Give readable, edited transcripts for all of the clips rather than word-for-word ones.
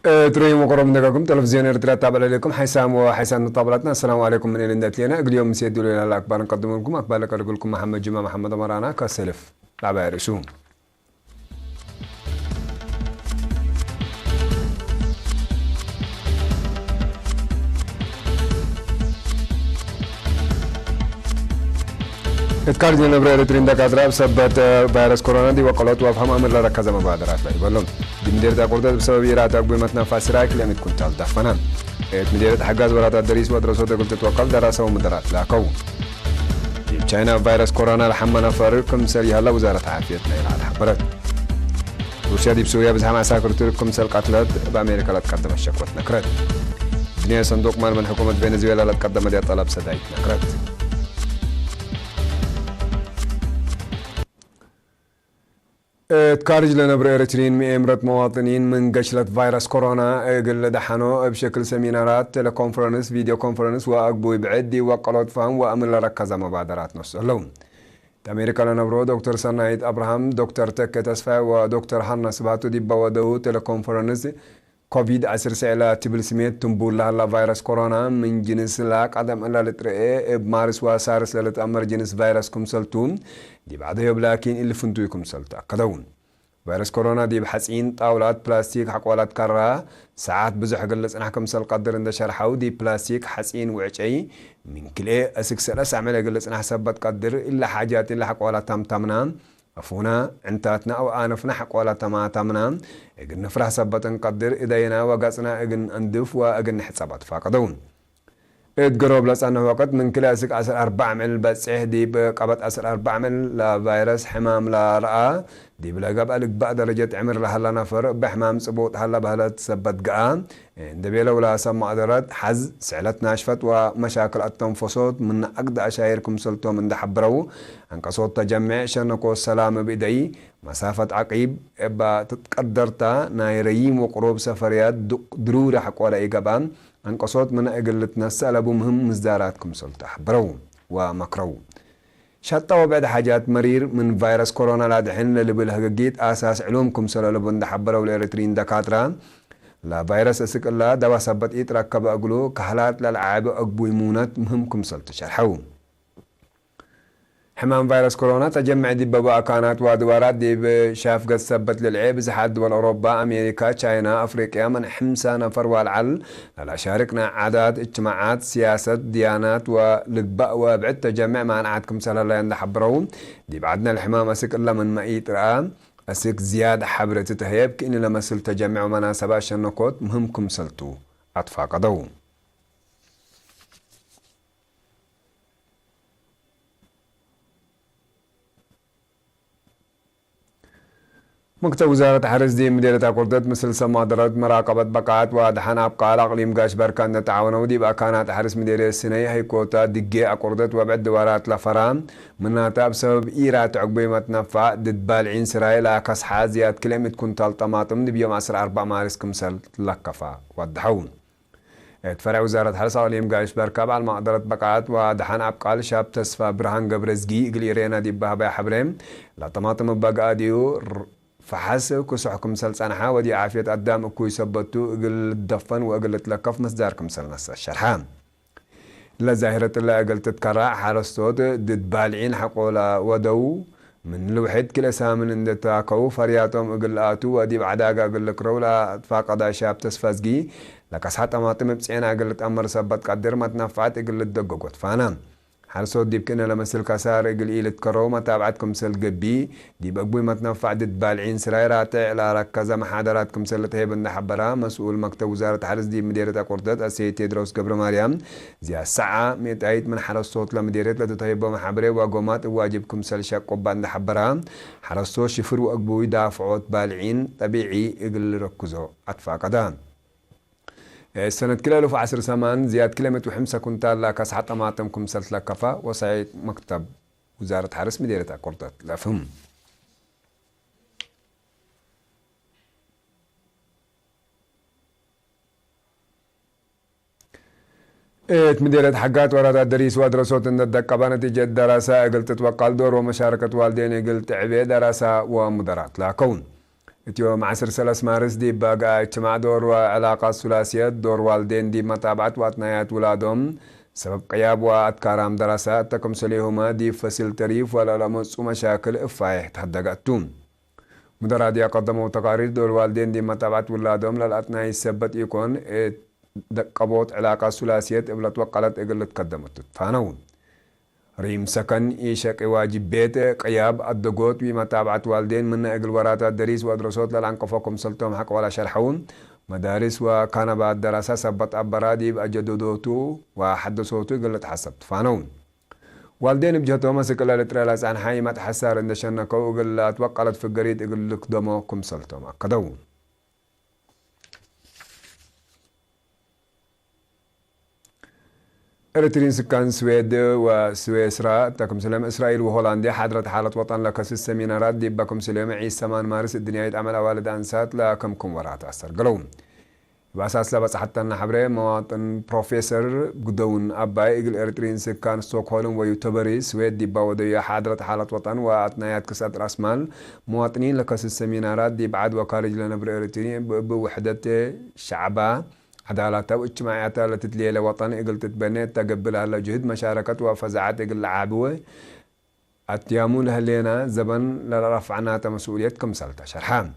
تريم وقرب منكم تلفزيون ارتلا تابع لكم حسام وحسان طابلتنا. السلام عليكم من الاندات لنا اليوم سيدوا لنا الاكبر نقدم لكم اخبار لك لكم محمد جمعه محمد مرانا كسلف لعبه رسوم اتكارد نبرة رترين دكاترة بسبب فيروس كورونا دي وقلت وافهم امر لركز مبادرات لا يبلون دمدير تاقورد بسبب يرات اقبي متنا فاسراك لمت كنت الدفنان مديرة حجاز ورات الدريس ودراسات قلت توكل دراسة ومدارات لا كو تشاينا فيروس كورونا لحمنا فرقكم سري هلا وزارة عافيتنا الى حبرت روسيا دي بسوريا بزحمة ساكر تركم سل قتلت بامريكا لا تقدم الشكوى نكرت دنيا صندوق مال من حكومة فنزويلا لا تقدم دي طلب سدايت نكرت تكارج لنا بريرترين مئمرة مواطنين من قشلة فيروس كورونا قل دحنو بشكل سمينارات تلكونفرنس فيديو كونفرنس واقبو بعدي وقلوت فهم وامل ركز مبادرات نص اللون أمريكا لنا برو دكتور سنايد أبراهام دكتور تك تسفى ودكتور حنا سباتو دي بودو تلكونفرنس كوفيد 19 تبل سميت تنبول لها فيروس كورونا من جنس لاك عدم ألا لترئي بمارس وسارس لتأمر جنس فيروس كمسلتون دي بعدها بلاكين اللي فنتو كمسلتا كدون فيروس كورونا دي بحسين طاولات بلاستيك حقولات كرا ساعات بزح قلص أنا كمسل قدر عند شرحو دي بلاستيك حسين وعشي من كل أسكسلس عمل قلص أنا حسبت قدر إلا حاجات إلا حقولات تمنا أفونا عنتاتنا أو آنفنا حق ولا تمنا إجن نفرح سبت نقدر إدينا وقصنا إجن أندف وإجن حسابات فاقدون اتقرب لسانه وقت من كلاسيك 4 من البسيح دي بقبط 4 من لفيروس حمام لا رأى دي بلا قبل بعد درجة عمر لها نفر بحمام صبوت هلا بهلا تثبت قام دبيلا ولا سمع درات حز سعلت ناشفت ومشاكل التنفسات من أقد أشايركم سلطو من دحبرو انك صوت تجمع شنكو السلام بإيدي مسافة عقيب إبا تتقدرتا نايريم وقروب سفريات درورة حق ولا إيقابان انك صوت من أقلتنا السألبو مهم مزداراتكم سلطة حبرو ومكرو شطة وبعد حاجات مرير من فيروس كورونا لا دحين اللي بالهجيت أساس علومكم سلالة بند حبروا الإريترين دكاترة لا فيروس أسك الله دوا سبت يتركب أقولو كحلات للعاب أقبو يمونات مهمكم سلط شرحو حمام فيروس كورونا تجمع دي ببا كانت وادوارات دي بشاف قد سبت للعيب زحاد دول أوروبا أمريكا تشاينا أفريقيا من حمسة نفر والعل لا شاركنا عادات اجتماعات سياسة ديانات ولقباء وبعد تجمع ما نعادكم سلا لا يندحبرون دي بعدنا الحمام أسك الله من مئيت رأى أسك زيادة حبرة تهيب كإن لما سل تجمع مناسبات شنكوت مهمكم سلتو أطفاق قدوم مكتب وزارة حرس دي مديرة قردت مثل سما درات مراقبة بقات ودحنا أبقال أقليم قاش بركان نتعاونوا دي بأكانات حرس مديرية السنة هي كوتا دقي أقردت وبعد دوارات لفرام منها بسبب إيرات عقبي متنفع ضد بالعين سرايل أكس حازيات كلمة كنتال طماطم دي بيوم 4 مارس كمسل لكفا ودحون تفرع وزارة حرس أقليم قاش بركاب على مقدرة بقات ودحنا أبقال شاب تسفى برهان قبرزقي إقليرينا دي بها حبرين لا طماطم بقا ديو فحسب كسحكم سلسانها ودي عافية قدام كوي سبتو اقل الدفن واقل تلكف مصداركم سلنسا الشرحان لا ظاهرة الله اقل تتكرع حرستوت ضد بالعين حقولا ودو من الوحيد كلا سامن اند تاكو فرياتهم اقل آتو ودي بعداق اقل كرولا فاقدا شاب تسفازقي لكسحات اماطم بسعين اقل تأمر سبت قدر ما تنفعت اقل الدقوقت فانام حرصوت دي بكنا لما سل كسار اقل إيلة كرومة تابعتكم سل قبي دي بقبوي ما تنفع دد بالعين سرايرات على ركزة محاضراتكم سل تهيب حبرا مسؤول مكتب وزارة حرس دي مديرة قردت السيد تيدروس قبر مريم زي الساعة ميتعيد من حرصوت لمديرة لتتهيب محبرة وقومات واجبكم سل شاق قبان حبرا حرصوت شفر وقبوي دافعوت بالعين طبيعي اقل ركزو أطفا قدام السنة كلا لو في 10 سمان زياد كلمة وحمسة كنتال لا كاس حتى معتمكم سلت لكفا وصعيد مكتب وزارة حرس مديرة قردت لا فهم مديرة حقات ورد الدريس ودراسات الدقة نتيجة دراسة قلت توقع دور ومشاركة والدين قلت عبي دراسة ومدرات لا كون اتيو معسر سلاس مارس دي باقا اجتماع دور وعلاقة ثلاثية دور والدين دي متابعة واتنايات ولادهم سبب قياب واتكارام دراسات تكم سليهما دي فسيل تريف ولا لمس ومشاكل افايح تحدقاتهم مدراء دي قدموا تقارير دور والدين دي متابعة ولادهم للاتناي السبت يكون قبوت علاقة ثلاثية ابلت وقلت اقلت قدمت فانون ريم سكن إيشك واجب بيت قياب الدقوت بمتابعة والدين من أجل ورات الدريس ودراسات للعنقفكم سلطهم حق ولا شرحون مدارس وكانبات دراسة سبت أبرادي بأجدودوتو وحدثوتو قلت حسبت فانون والدين بجهتهم مسكلا لتريلاس عن حايمة حسار اندشنكو قلت وقلت في القريد قلت دموكم سلطهم أكدون إريترين سكان سويد وسويسرا تكم سلام إسرائيل وهولندا حضرت حالة وطن لكس السمينارات دي بكم سلام عيسى مان مارس الدنيا يتعمل والد أنسات لكم ورات أثر قلوم بأساس لبس حتى النحبرة مواطن بروفيسور قدون أباي إقل إريترين سكان ستوكهولم ويوتبري سويد دي باودية حضرت حالة وطن وأثنايات كسات رأس مال مواطنين لكس السمينارات دي بعد وكارج لنبر إريترين بوحدة شعبا عدالته واجتماعياتها التي تلي لوطن إقل تتبني تقبلها لجهد مشاركة وفزعات إقل العابوة أتيامون هلينا زبن لرفعنات مسؤوليتكم سلطة شرحان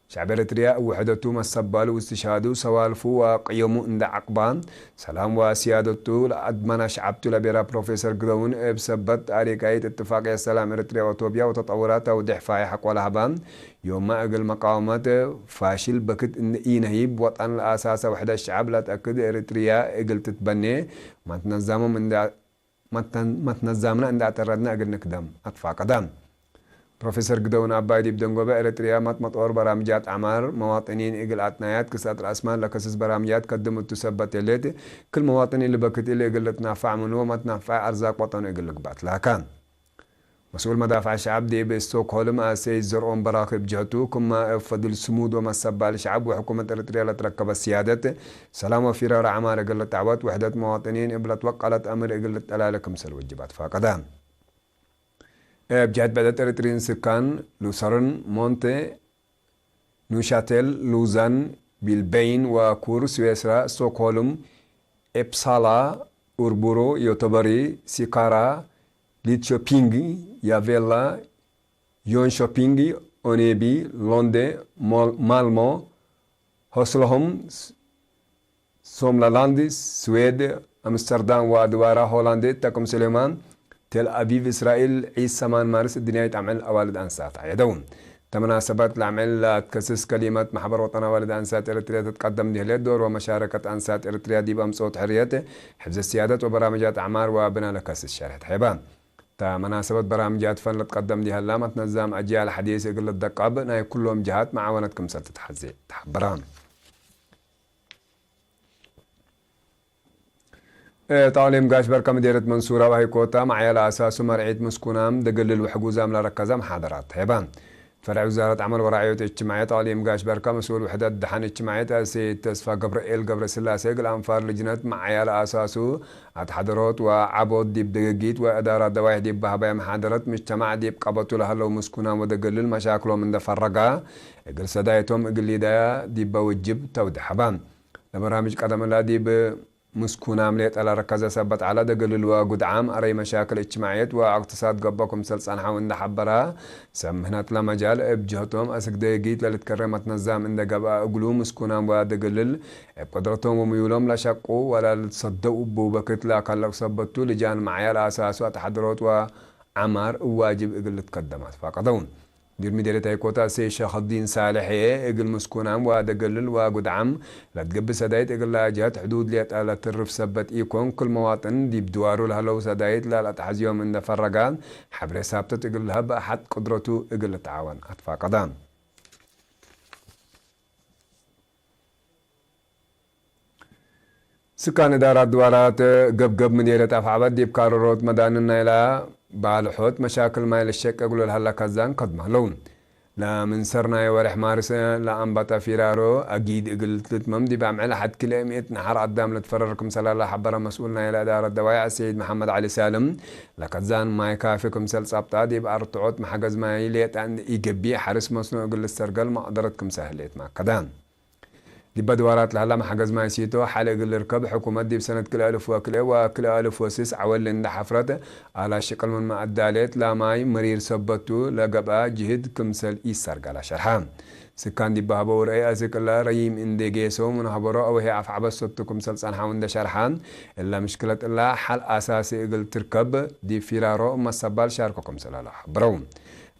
شعب إريتريا وحدته مسبال واستشهادو سوالفو وقيمو عند عقبان سلام وسيادته لأدمنا شعبتو لبيرا بروفيسور قدون بسبت أريكاية اتفاقية السلام إريتريا وطوبيا وتطوراتها ودحفاي حق والهبان يوم ما أقل مقاومات فاشل بكت إن إينهيب وطن الأساس وحدة الشعب لا تأكد إريتريا أقل تتبني ما تنظموا من ما تنظمنا عند اعتراضنا أقل نقدم أطفا قدام بروفيسور قدون أباي دي بدنقوبة إريتريا مطور برامجات أعمار مواطنين إقل أتنايات كسات الأسمان لكسس برامجات قدمت تثبت الليت كل مواطنين اللي بكت اللي إقل تنافع منه ما تنافع أرزاق وطن إقل قبات لكن مسؤول مدافع الشعب دي بستوكهولم أسي زرعون براقب جهتو كما فضل سمود ومسبة للشعب وحكومة إريتريا لتركب السيادة سلام وفرار عمار إقل التعوات وحدة مواطنين إبلت وقلت أمر إقل التلالكم سلوجبات فقدام بجهد بدأت إريتريين سكان لوسرن مونتي نوشاتيل لوزان بيلبين وكور سويسرا ستوكهولم إبسالا أوربورو يوتبري سيكارا ليتشوبينغي يافيلا يونشوبينغي أونيبي لوندي مالمو هوسلهم سوملالانديس سويد أمستردام وأدوارا هولندا تكم سليمان تل أبيب إسرائيل عيسى مان مارس الدنيا يتعمل أوالد أنسات عيدون تمناسبات العمل تكسس كلمات محبر وطن والد أنسات إريتريا تتقدم لها دور ومشاركة أنسات إريتريا دي بأمصوت حريته حفظ السيادة وبرامجات أعمار وبناء لكسس شرحة حيبان مناسبة برامجات فن تقدم لها لما تنظم أجيال حديث يقل الدقاب ناي كلهم جهات معاونتكم ستتحزي تحبران تعليم قاش بركة مديرة منصورة وهي كوتا معيال أساس مرعية مسكونام دقلل وحقوزام لركزة محاضرات هيبان فرع وزارة عمل ورعاية اجتماعية تعليم قاش بركة مسؤول وحدة دحان اجتماعية سيد تصفى قبرئيل قبر سلاسي الأنفار لجنة معيال أساسو اتحضرات وعبود ديب دقيقيت وإدارة دوايح ديب بهبايا محاضرات مجتمع ديب قبطو لها لو مسكونام ودقلل مشاكلهم من دفرقا اقل سدايتهم اقل لدايا ديب بوجب تودح بان لبرامج قدم الله ديب مسكون عمليات على ركزة سبت على دقل الواقود عام أري مشاكل اجتماعيات واقتصاد قبكم سلسان حاون حبرها سمهنات لمجال بجهتهم أسك دقيقيت للتكرمت نظام إن دقبا أقلو مسكون عم ودقلل بقدرتهم وميولهم لا شقوا ولا تصدقوا بوبكت لا قلق سبتوا لجان معيال أساس وتحضرات وعمار واجب إقل تقدمات فقدون دير مديرة ايكوتا سي شيخ الدين صالحي اقل مسكون عم وادقلل واقود عم لا تقب سدايت اقل لاجات حدود ليت آلة ترف سبت ايكون كل مواطن دي بدوارو لها لو سدايت لا تحزيوم من فرقان حبري سابتت اقل لها بأحد قدرته اقل التعاون اطفا قدام سكان إدارة دوارات قب مديرة أفعبت دي بكارورات مداننا إلى بالحوت مشاكل ما يلشك أقول لها كزان قدمه لون لا من سرنا يورح مارس لا أنبتا فيرارو أكيد قلت ممدي بعمل حد كلمة نحر قدام لتفرركم سلا الله حبر مسؤولنا إلى إدارة الدوايع السيد محمد علي سالم لقد زان ما يكافيكم سل صابتا دي بأرطعوت محجز ما يليت عن إيجابي حارس مصنوع قل السرقل ما قدرتكم سهليت ما كدان دي بدوارات لهلا محجز ما يسيتو حالة قل الركب حكومة دي بسنة كل ألف وكل ألف وسيس عول لند حفرته على شكل من ما أدالت لا ماي مرير سبتو لقبا جهد كمسل إيسار قال شرحام سكان دي بهبو رأي أزيك الله ريم إندي جيسو من هبرو أو هي عف عبسطو كمسل صنحا وند شرحان إلا مشكلة الله حل أساسي قل تركب دي فيرارو ما سبال شاركو كمسل الله بروم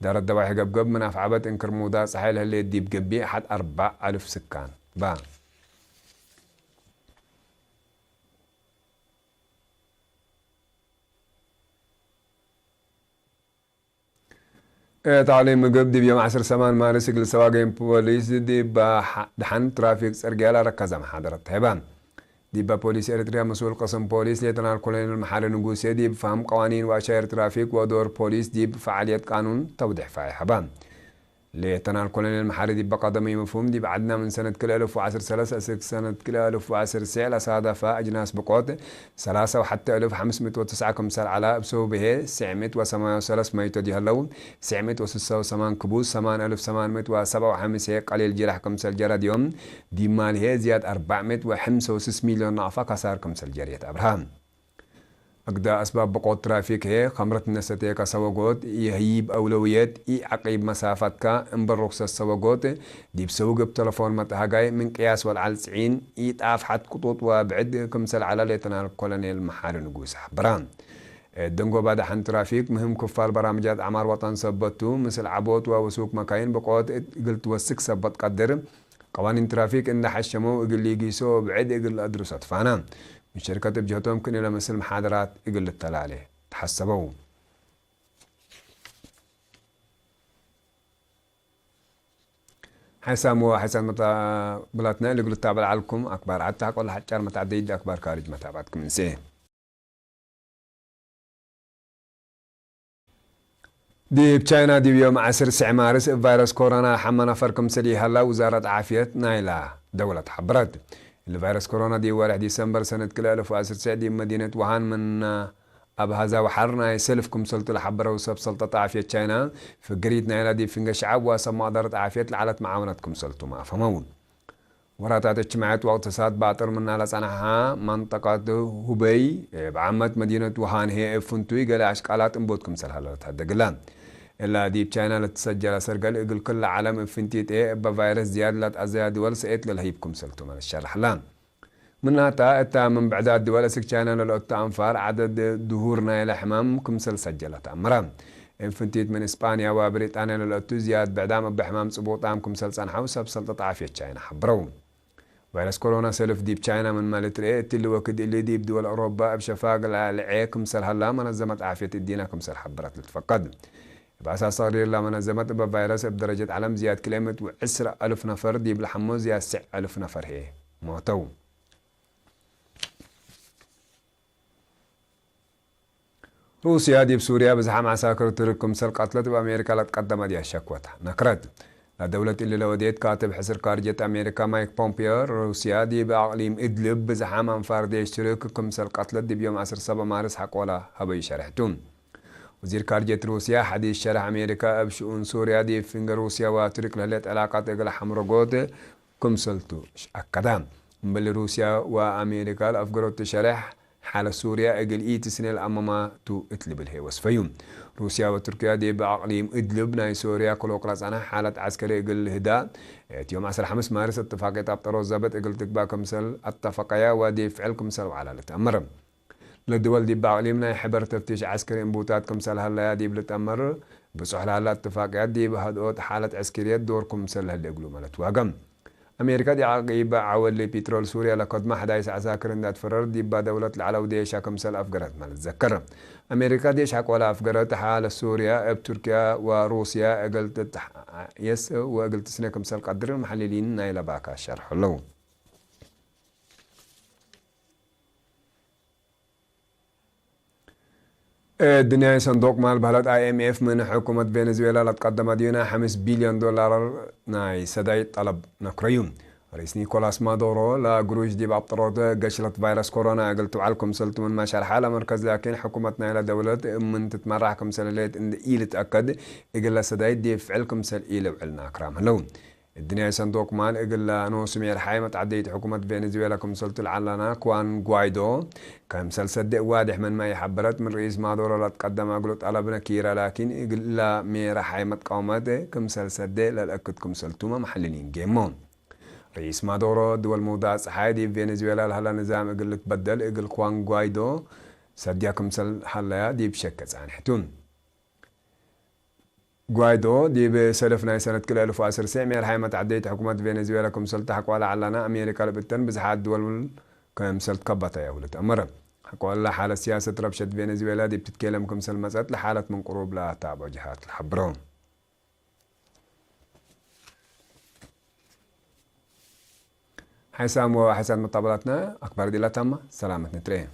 دار الدواحي قب من أفعبت إنكر مودا صحيح اللي دي بقبي حد 4000 سكان با تعليم مقب دي بيوم 10 سمان مارس قل سواقين بوليس دي دحن ترافيك سرقيالا ركزة محاضرة هبان دي بوليس إريتريا مسؤول قسم بوليس ليتنال كولين المحل النقوسي دي بفهم قوانين وأشياء ترافيك ودور بوليس دي بفعالية قانون توضيح فاي حبان ليتنال كولين المحل دي بقدمي مفهوم دي بعدنا من سنة كل 1010 سنة كل 1010 سعلا صادفة أجناس بقوت 3 وحتى 1509 كمسال على بسو به 903 ما يتدي هلون 906 كبوس 8857 قليل جرح كمسال جرد يوم دي مال هي زياد 465 مليون نعفا كسار كمسال جريت أبراهام أقدا أسباب بقوة ترافيك هي خمرة النساتية كسواقوت يهيب أولويات عقيب مسافتك انبر رخصة السواقوت دي بسوق بتلفون متهاجاي من قياس والعلسعين يتعاف حد قطوط وبعد كمسل على ليتنال كولونيل محار نقوس بران الدنقو بعد حن ترافيك مهم كفار برامجات عمار وطن سبتو مثل عبوت ووسوق مكاين بقوة قلت وسك سبت قدر قوانين ترافيك إن حشمو اقل يقيسو بعد اقل أدرسات فانا من شركات بجهتهم كن إلى مثل محاضرات يقل التلالي تحسبوا حسام متى بلاتنا اللي قلت تابع لكم أكبر عتاك ولا حتى متعدد أكبر خارج متابعتكم من سيه دي بچاينا دي بيوم 10 مارس فيروس كورونا حمنا فركم سلي هلا وزارة عافية نايلة دولة حبرت الفيروس كورونا دي 1 ديسمبر سنة كل 1010 دي مدينة وهان من أبهذا وحرنا يسلفكم سلطة الحبرة وسب سلطة عافية تشاينا في قريت نايلة دي فنجا شعب وسمى دارة عافية لعلت معاونتكم سلطة ما فهمون وراتات اجتماعات واقتصاد باطر من نالا صنعها منطقة هبي بعامة مدينة وهان هي فنتوي قال عشقالات انبوتكم سلحلات هذا قلان إلا دي بچاينا لتسجل سرقل إقل كل عالم فنتيت إيه بفيروس زيادة لتأزياد دول سئت للهيبكم سلطو من الشرح لان منها تا من بعدات دول سكچاينا للأطا أنفار عدد دهورنا إلى حمامكم سجلت أمران فنتيت من إسبانيا وبريطانيا للأطو زياد بعدام بحمام صبوطامكم سلسان حوسب سلطة عافية تشاينا حبرون فيروس كورونا سلف ديب تشاينا من مالتري اللي وكد اللي ديب دول أوروبا بشفاق العيكم سلهلا منظمة عافية الدينكم سل حبرت لتفقد بأساس صغير لا منظمة بفيروس بدرجة علم زياد كلمة وعسر 1000 نفر ديب لحمو زياد 1000 نفر هي موتو روسيا دي بسوريا بزحام عساكر تركم سل قتلت بأمريكا لتقدم دي الشكوة نكرت لدولة اللي لوديت كاتب حسر خارجية أمريكا مايك بومبيو روسيا دي بأقليم إدلب بزحام أنفار دي اشترككم سل قتلت دي بيوم 10 مارس حق ولا هبي شرحتون وزير خارجية روسيا حديث شرح أمريكا بشؤون سوريا دي فينغ روسيا وترك لهلت علاقات إقل حمرقوت كمسلتو أكدام بل روسيا وأمريكا الأفقروا تشرح حال سوريا إقل تسنة الأمامة تو إتلب الهي وصفيون روسيا وتركيا دي بأقليم إدلب ناي سوريا كلو قلص أنا حالة عسكرية إقل الهداء يوم 15 مارس اتفاقية أبطرو الزبط إقل تكبا كمسل اتفاقيا ودي فعل كمسل وعلى لتأمرم للدول دي بأقليمنا يحبر تفتيش عسكري انبوتات كمسل هلا دي بلتأمر بصح هلا اتفاقيات دي بهدوت حالة عسكرية دور كمسل هلا يقولوا مالت واقم أمريكا دي عقيبة عول لبترول سوريا لقد ما حدا يسعى عساكر اندات فرر دي بدولة العلو ديشا كمسل أفقرت مالت ذكر أمريكا ديش حق ولا أفقرت حالة سوريا بتركيا وروسيا قلت يس وقلت سنة كمسل قدر المحللين نايلة باكا الشرح اللون الدنيا صندوق مال بهلات IMF من حكومة فنزويلا لتقدم دينا 5 بليون دولار ناي سداي طلب نكريوم رئيس نيكولاس مادورو لا قروش دي بابطروت قشلت فيروس كورونا قلتوا عليكم سلتوا من ما شرح على مركز لكن حكومتنا إلى دولة من تتمرحكم سلالات إن إيل تأكد إقلا سداي دي فعلكم سل إيل وعلنا أكرام هلون الدنيا صندوق مال إقلا أنو سمير الحايمة تعديت حكومة فنزويلا كم سلتوا العلنا كوان غوايدو كم صدق واضح من ما يحبرت من رئيس مادورو لا تقدم أقولت طلبنا كيرا لكن إقلا ميرا حايمة قومته كم صدق للأكد كم سلتوا محللين جيمون رئيس مادورو دول موضع صحادي فنزويلا لهلا نظام إقل تبدل إقل كوان غوايدو سدياكم سل حلايا دي بشكة عن حتون غوايدو دي بسلفنا سنة كل 1900 مير حيمة تعديت حكومة فنزويلا كم سلت حقوا على أمريكا لبتن بزحات دول كم سلت كبطة يا ولد أمر حقوا الله حالة سياسة ربشة فنزويلا دي بتتكلم كم سل مسألة لحالة من قروب لا تابع جهات الحبرون حسام وحسن مطابلاتنا أكبر دي لا تامة سلامتنا تريه